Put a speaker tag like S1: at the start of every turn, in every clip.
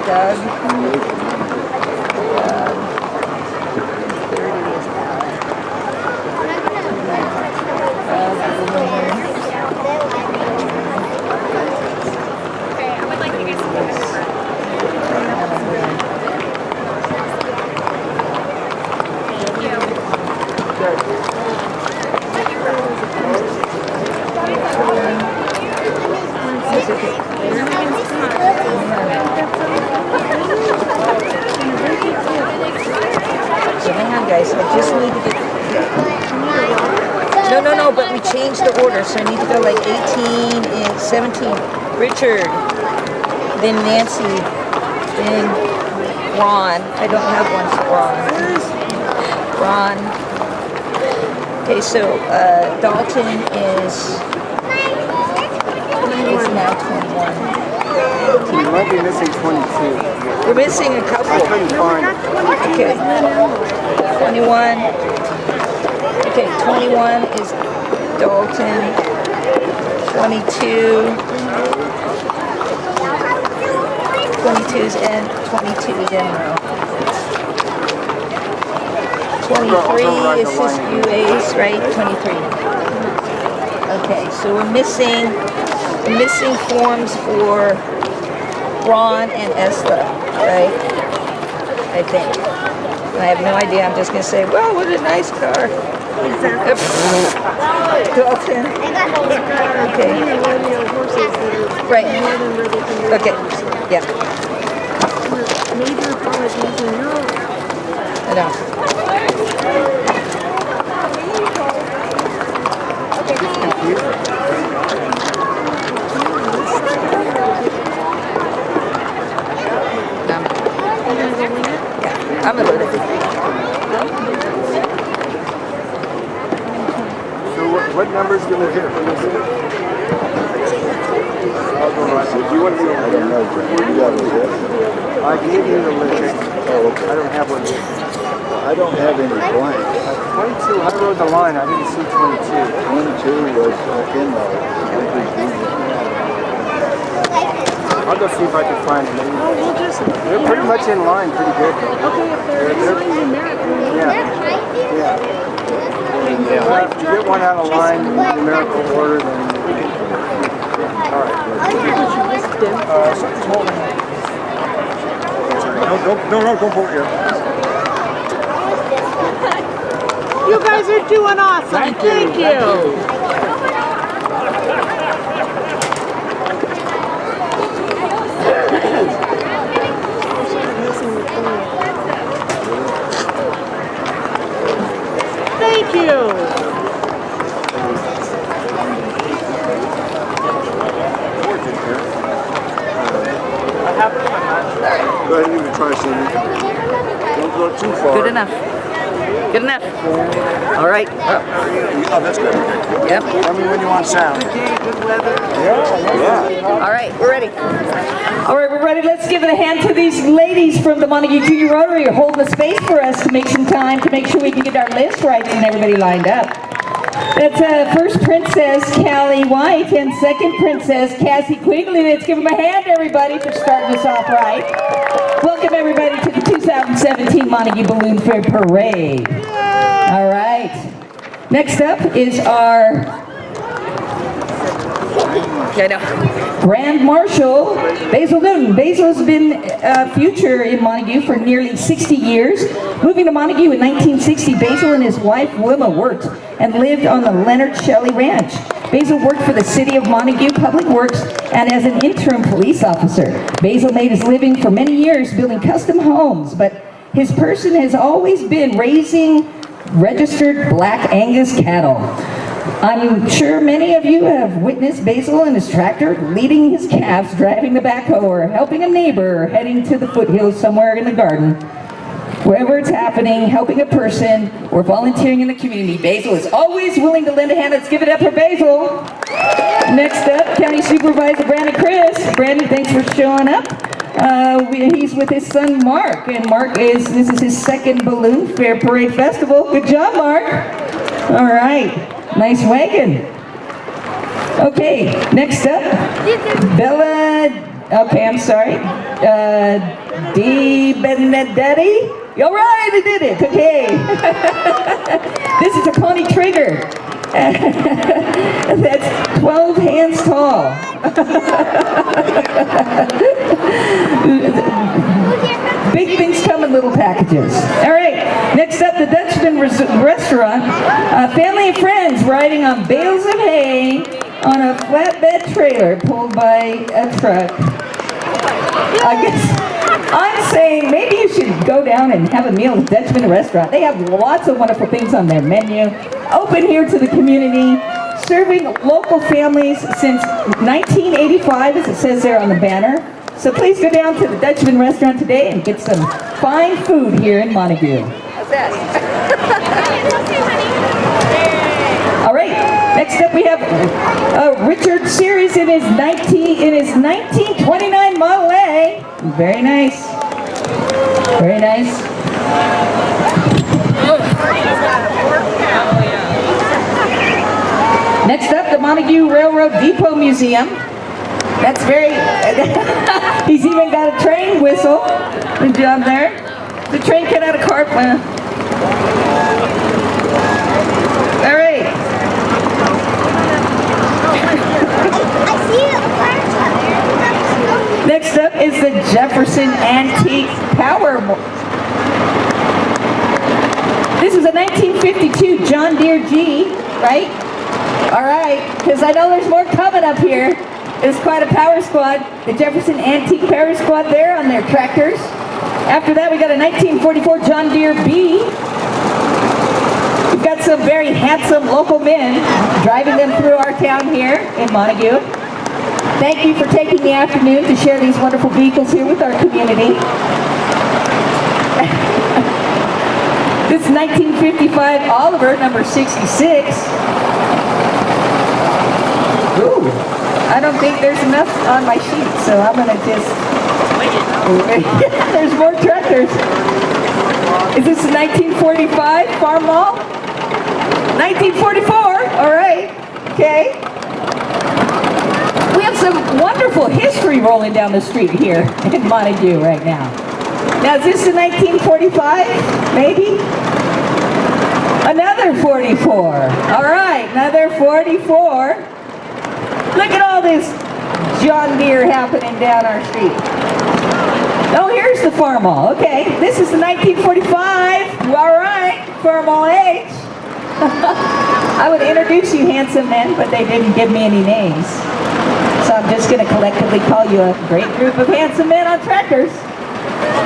S1: Doug. So hang on, guys. I just need to get. No, but we changed the order, so I need to go like 18 and 17. Richard, then Nancy, then Ron. I don't have one for Ron. Okay, so Dalton is now 21.
S2: You might be missing 22.
S1: We're missing a couple.
S2: I couldn't find it.
S1: Okay. 21. Okay, 21 is Dalton. 22. 22 is Emerald. 23 is his UAs, right? 23. Okay, so we're missing forms for Ron and Esther, right? I think. I have no idea. I'm just going to say, well, what a nice car. Dalton. Okay. Right. Okay. Yeah.
S3: Major apologies in Europe.
S1: I know. I'm a little bit.
S2: So what number's going to hit? I'll go right. Do you want to be over here? I gave you the list. Oh, okay. I don't have one here.
S4: I don't have any blanks.
S2: 22, I wrote the line. I didn't see 22.
S4: 22 was in the...
S2: I'll go see if I can find them. They're pretty much in line, pretty good.
S3: Okay, if they're numerical.
S2: Yeah. If you get one out of line in numerical order, then we can. All right. Something's holding it. No, don't pull it here.
S3: You guys are doing awesome. Thank you. Thank you.
S4: Go ahead and even try some. Don't go too far.
S1: Good enough. Good enough. All right.
S4: Oh, that's good.
S1: Yep.
S4: Tell me when you want sound. Yeah.
S1: All right, we're ready.
S5: All right, we're ready. Let's give it a hand to these ladies from the Montague Junior Rotary who are holding the space for us to make some time to make sure we can get our list right and everybody lined up. That's first Princess Callie White and second Princess Cassie Quigley. Let's give them a hand, everybody, for starting us off right. Welcome, everybody, to the 2017 Montague Balloon Fair Parade. All right. Next up is our Grand Marshal, Basil Newton. Basil has been a future in Montague for nearly 60 years. Moving to Montague in 1960, Basil and his wife Wilma worked and lived on the Leonard Shelley Ranch. Basil worked for the City of Montague Public Works and as an interim police officer. Basil made his living for many years building custom homes, but his passion has always been raising registered Black Angus cattle. I'm sure many of you have witnessed Basil and his tractor leading his calves, driving the backhoe, or helping a neighbor, or heading to the foothills somewhere in the garden. Wherever it's happening, helping a person, or volunteering in the community, Basil is always willing to lend a hand. Let's give it up for Basil. Next up, County Supervisor Brandon Chris. Brandon, thanks for showing up. He's with his son Mark, and this is his second Balloon Fair Parade Festival. Good job, Mark. All right. Nice wagon. Okay, next up, Bella Okay, I'm sorry. Di Benedetti? All right, I did it. Okay. This is a Connie Trigger. That's 12 hands tall. Big things come in little packages. All right, next up, the Dutchman Restaurant. Family and friends riding on bales of hay on a flatbed trailer pulled by a truck. I guess I'm saying maybe you should go down and have a meal at the Dutchman Restaurant. They have lots of wonderful things on their menu. Open here to the community, serving local families since 1985, as it says there on the banner. So please go down to the Dutchman Restaurant today and get some fine food here in Montague.
S1: How's that?
S5: All right, next up we have Richard Series in his 1929 Model A. Very nice. Very nice. Next up, the Montague Railroad Depot Museum. That's very, he's even got a train whistle. Good job there. The train cut out a cart. All right. Next up is the Jefferson Antique Power. This is a 1952 John Deere G, right? All right, because I know there's more coming up here. It's quite a power squad. The Jefferson Antique Power Squad there on their tractors. After that, we got a 1944 John Deere B. We've got some very handsome local men driving them through our town here in Montague. Thank you for taking the afternoon to share these wonderful vehicles here with our community. This is 1955 Oliver, number 66. Ooh, I don't think there's enough on my sheet, so I'm going to just... There's more tractors. Is this a 1945 Farm Mall? 1944, all right, okay. We have some wonderful history rolling down the street here in Montague right now. Now, is this a 1945, maybe? Another 44, all right, another 44. Look at all this John Deere happening down our street. Oh, here's the Farm Mall. Okay, this is the 1945. All right, Farm Mall H. I would introduce you handsome men, but they didn't give me any names. So I'm just going to collectively call you a great group of handsome men on tractors.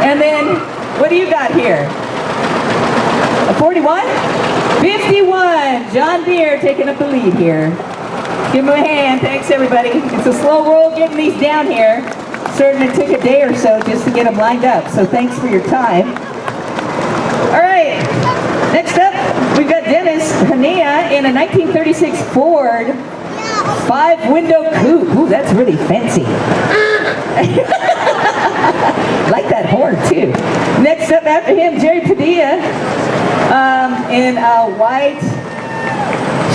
S5: And then, what do you got here? A 41? 51. John Deere taking up the lead here. Give him a hand. Thanks, everybody. It's a slow roll getting these down here. Certainly took a day or so just to get them lined up. So thanks for your time. All right. Next up, we've got Dennis Hania in a 1936 Ford 5-window coupe. Ooh, that's really fancy. Like that horn, too. Next up after him, Jerry Padilla in a white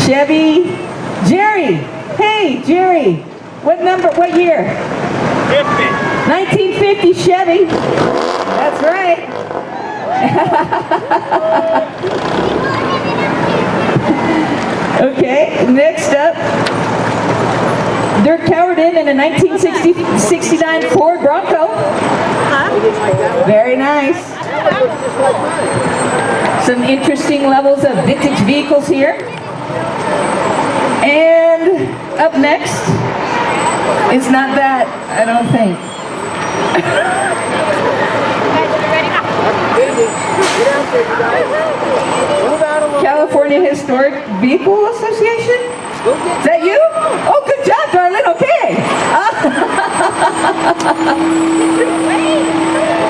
S5: Chevy. Jerry! Hey, Jerry! What number, what year?
S2: 50.
S5: 1950 Chevy. That's right. Okay, next up, Dirk Cowardin in a 1969 Ford Bronco. Very nice. Some interesting levels of vintage vehicles here. And up next, it's not that, I don't think. California Historic Vehicle Association? Is that you? Oh, good job, darling. Okay.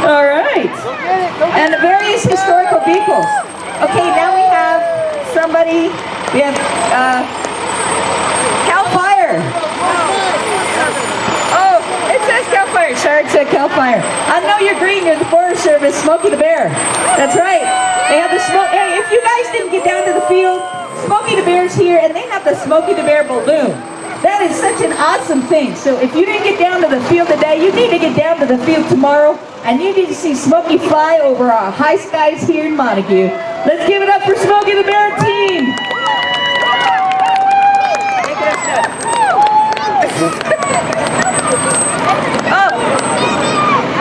S5: All right. And the various historical vehicles. Okay, now we have somebody. We have Cal Fire. Oh, it says Cal Fire. Sorry, it said Cal Fire. I know you're green. You're the Forest Service. Smokey the Bear. That's right. They have the smoke. Hey, if you guys didn't get down to the field, Smokey the Bear's here, and they have the Smokey the Bear balloon. That is such an awesome thing. So if you didn't get down to the field today, you need to get down to the field tomorrow, and you need to see Smokey fly over our high skies here in Montague. Let's give it up for Smokey the Bear team.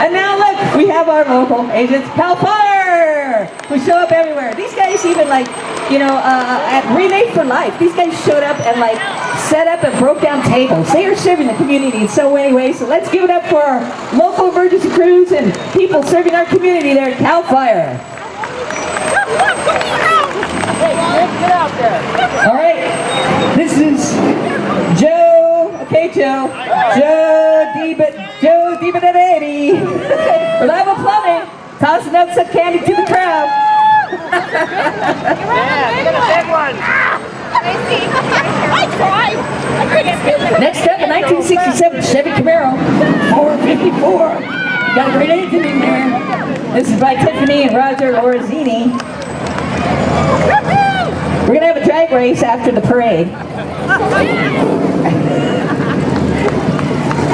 S5: And now look, we have our local agents, Cal Fire, who show up everywhere. These guys even like, you know, at Relay for Life, these guys showed up and like set up and broke down tables. They are serving the community in so many ways. So let's give it up for our local emergency crews and people serving our community there at Cal Fire.
S3: Hey, get out there.
S5: All right, this is Joe. Okay, Joe. Joe Di Reliable Plumbing, tossing up some candy to the crowd.
S3: Yeah, get a big one. I tried. I couldn't do it.
S5: Next up, a 1967 Chevy Camaro 454. Got a great engine in there. This is by Tiffany and Roger Lorazini. We're gonna have a drag race after the parade.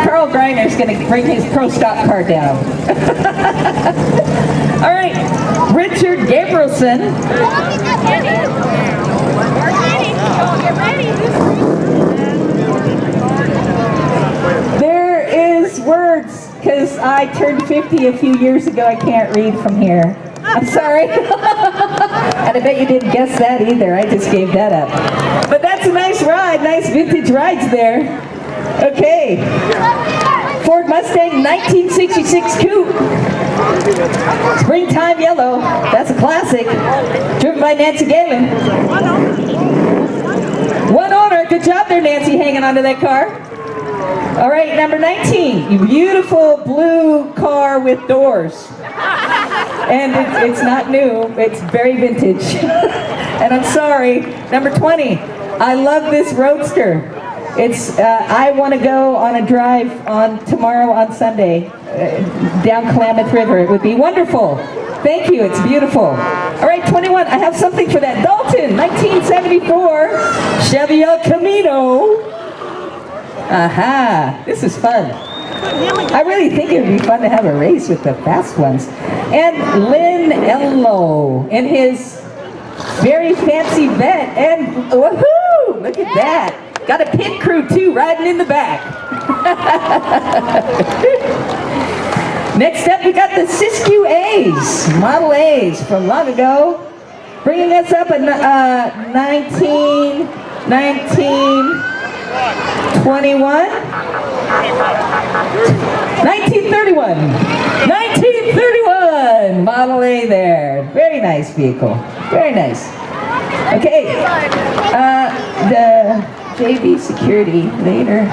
S5: Carl Greiner's going to bring his pro stock car down. All right, Richard Gabrielson. There is words, because I turned 50 a few years ago. I can't read from here. I'm sorry. And I bet you didn't guess that either. I just gave that up. But that's a nice ride, nice vintage rides there. Okay, Ford Mustang 1966 Coupe, Springtime Yellow, that's a classic, driven by Nancy Galen. One owner, good job there Nancy, hanging onto that car. All right, number 19, beautiful blue car with doors. And it's not new, it's very vintage. And I'm sorry, number 20, I love this Roadster. It's, I want to go on a drive on tomorrow on Sunday down Klamath River. It would be wonderful. Thank you, it's beautiful. All right, 21, I have something for that. Dalton, 1974, Chevy El Camino. Aha, this is fun. I really think it would be fun to have a race with the fast ones. And Lynn Ello in his very fancy vet. And woohoo, look at that. Got a pit crew too, riding in the back. Next up, we got the Siskiyou A's, Model A's from long ago. Bringing us up at 1921. 1931 Model A there. Very nice vehicle. Very nice. Okay. The JV security later.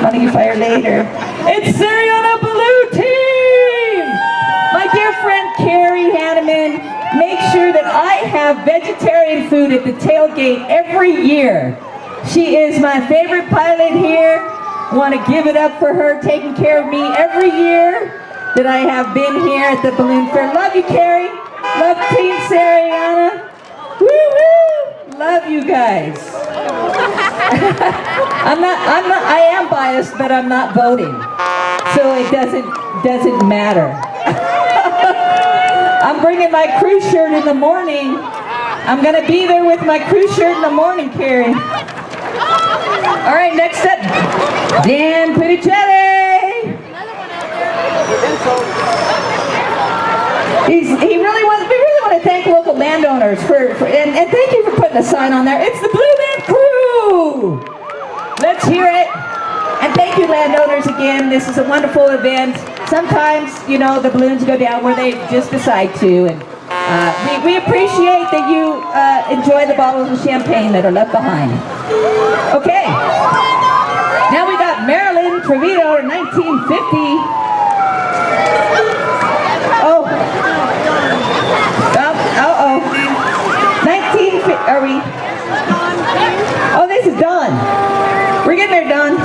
S5: Montague Fire later. It's Sariana Baloo team! My dear friend Carrie Hanneman makes sure that I have vegetarian food at the tailgate every year. She is my favorite pilot here. Want to give it up for her taking care of me every year that I have been here at the Balloon Fair. Love you, Carrie. Love Team Sariana. Woo woo! Love you guys. I am biased, but I'm not voting. So it doesn't matter. I'm bringing my crew shirt in the morning. I'm going to be there with my crew shirt in the morning, Carrie. All right, next up, Dan Pinicelli. We really want to thank local landowners and thank you for putting a sign on there. It's the Blue Man Crew. Let's hear it. And thank you, landowners, again. This is a wonderful event. Sometimes, you know, the balloons go down where they just decide to, and we appreciate that you enjoy the bottles of champagne that are left behind. Okay. Now we got Marilyn Trevino in 1950. Oh. Uh-oh. 1950, are we? Oh, this is Dawn. We're getting there, Dawn.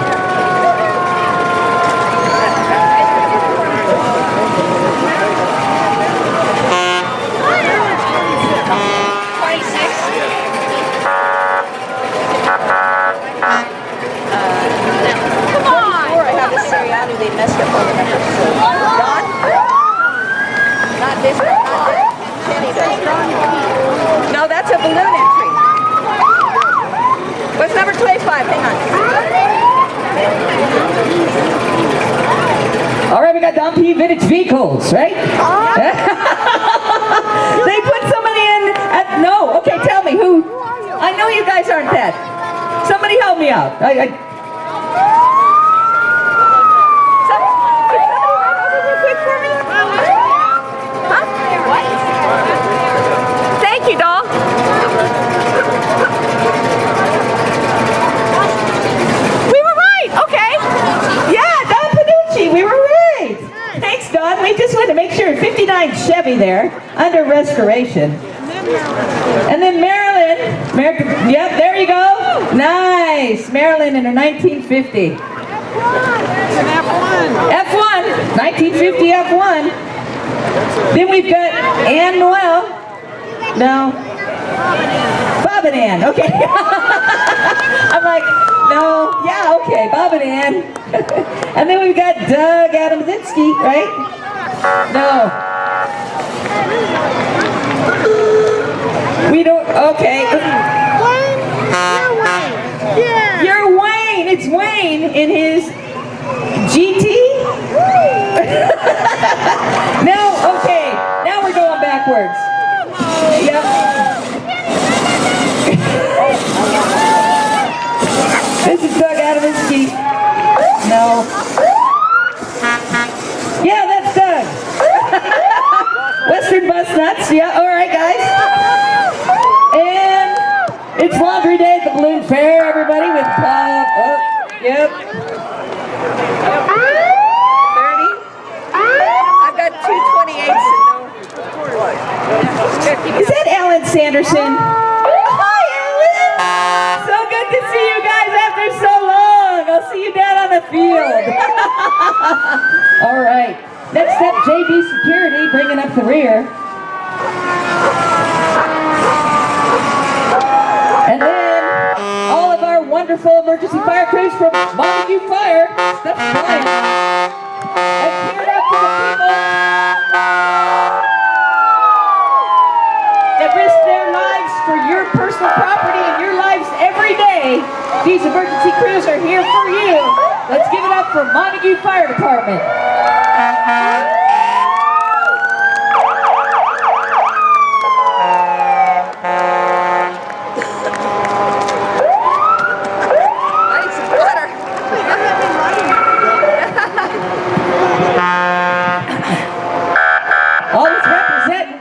S5: got Don P. Vintage Vehicles, right? They put somebody in at, no, okay, tell me who. I know you guys aren't that. Somebody help me out.
S3: Thank you, doll. We were right. Okay.
S5: Yeah, Don Panucci, we were right. Thanks, Don. We just wanted to make sure. 59 Chevy there, under restoration. And then Marilyn. Yep, there you go. Nice. Marilyn in her 1950. F1. 1950 F1. Then we've got Ann Noel. No. Bob and Ann. Okay. I'm like, no. Yeah, okay. Bob and Ann. And then we've got Doug Adamzinski, right? No. We don't, okay.
S3: Wayne? You're Wayne. Yeah.
S5: You're Wayne. It's Wayne in his GT? No, okay. Now we're going backwards. Yep. This is Doug Adamzinski. No. Yeah, that's Doug. Western Bus Nuts. Yeah, all right, guys. And it's laundry day at the Balloon Fair, everybody, with Pop. Oh, yep.
S1: 30. I've got 228s and no.
S5: Is that Alan Sanderson? Hi, Alan! So good to see you guys after so long. I'll see you down on the field. All right. Next up, JB Security, bringing up the rear. And then all of our wonderful emergency fire crews from Montague Fire, stuff's flying, have geared up for the people that risk their lives for your personal property and your lives every day. These emergency crews are here for you. Let's give it up for Montague Fire Department. Always representing.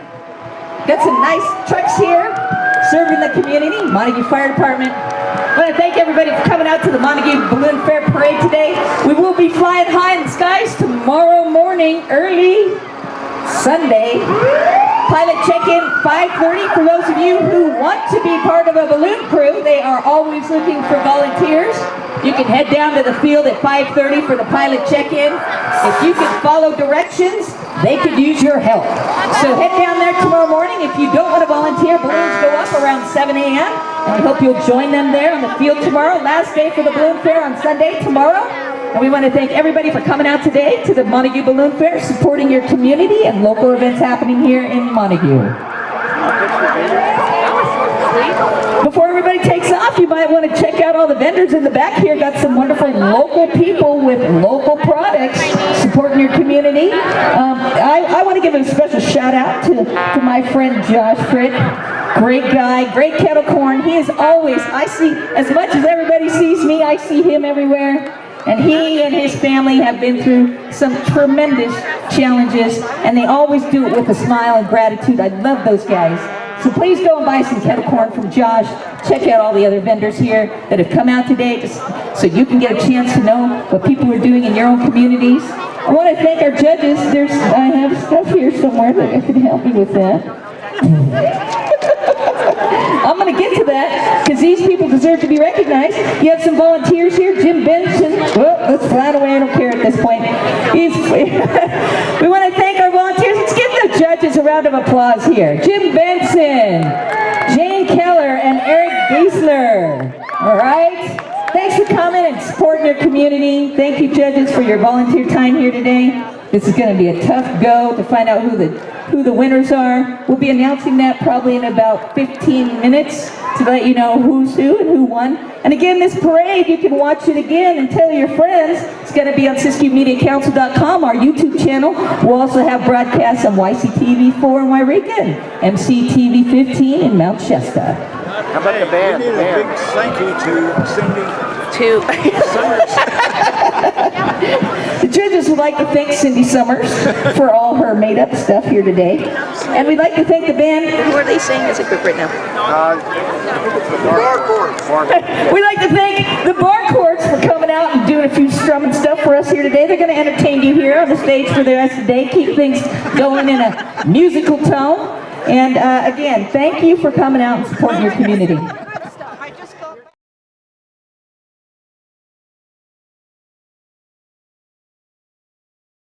S5: Got some nice trucks here, serving the community. Montague Fire Department. I want to thank everybody for coming out to the Montague Balloon Fair Parade today. We will be flying high in the skies tomorrow morning, early Sunday. Pilot check-in 5:30 for those of you who want to be part of a balloon crew. They are always looking for volunteers. You can head down to the field at 5:30 for the pilot check-in. If you can follow directions, they could use your help. So head down there tomorrow morning. If you don't want to volunteer, balloons go up around 7 a.m. And we hope you'll join them there on the field tomorrow. Last day for the balloon fair on Sunday, tomorrow. And we want to thank everybody for coming out today to the Montague Balloon Fair, supporting your community and local events happening here in Montague. Before everybody takes off, you might want to check out all the vendors in the back here. Got some wonderful local people with local products supporting your community. I want to give a special shout out to my friend Josh Frick. Great guy, great kettle corn. He is always, I see, as much as everybody sees me, I see him everywhere. And he and his family have been through some tremendous challenges, and they always do it with a smile and gratitude. I love those guys. So please go and buy some kettle corn from Josh. Check out all the other vendors here that have come out today so you can get a chance to know what people are doing in your own communities. I want to thank our judges. I have stuff here somewhere that can help me with that. I'm going to get to that because these people deserve to be recognized. You have some volunteers here. Jim Benson. Well, let's fly away. I don't care at this point. We want to thank our volunteers. Let's give the judges a round of applause here. Jim Benson, Jane Keller, and Eric Giesler. All right? Thanks for coming and supporting your community. Thank you, judges, for your volunteer time here today. This is going to be a tough go to find out who the who the winners are. We'll be announcing that probably in about 15 minutes to let you know who's who and who won. And again, this parade, you can watch it again and tell your friends. It's going to be on SiskeUmediaCouncil.com, our YouTube channel. We'll also have broadcasts on YCTV4 in Wairika and MCTV15 in Mount Shasta.
S2: How about the band?
S4: We need a big thank you to Cindy.
S5: The judges would like to thank Cindy Summers for all her made-up stuff here today. And we'd like to thank the band.
S1: Who are they singing as a group right now?
S2: Bar chords.
S5: We'd like to thank the Bar Chords for coming out and doing a few strumming stuff for us here today. They're going to entertain you here on the stage for the rest of the day, keep things going in a musical tone. And again, thank you for coming out and supporting your community.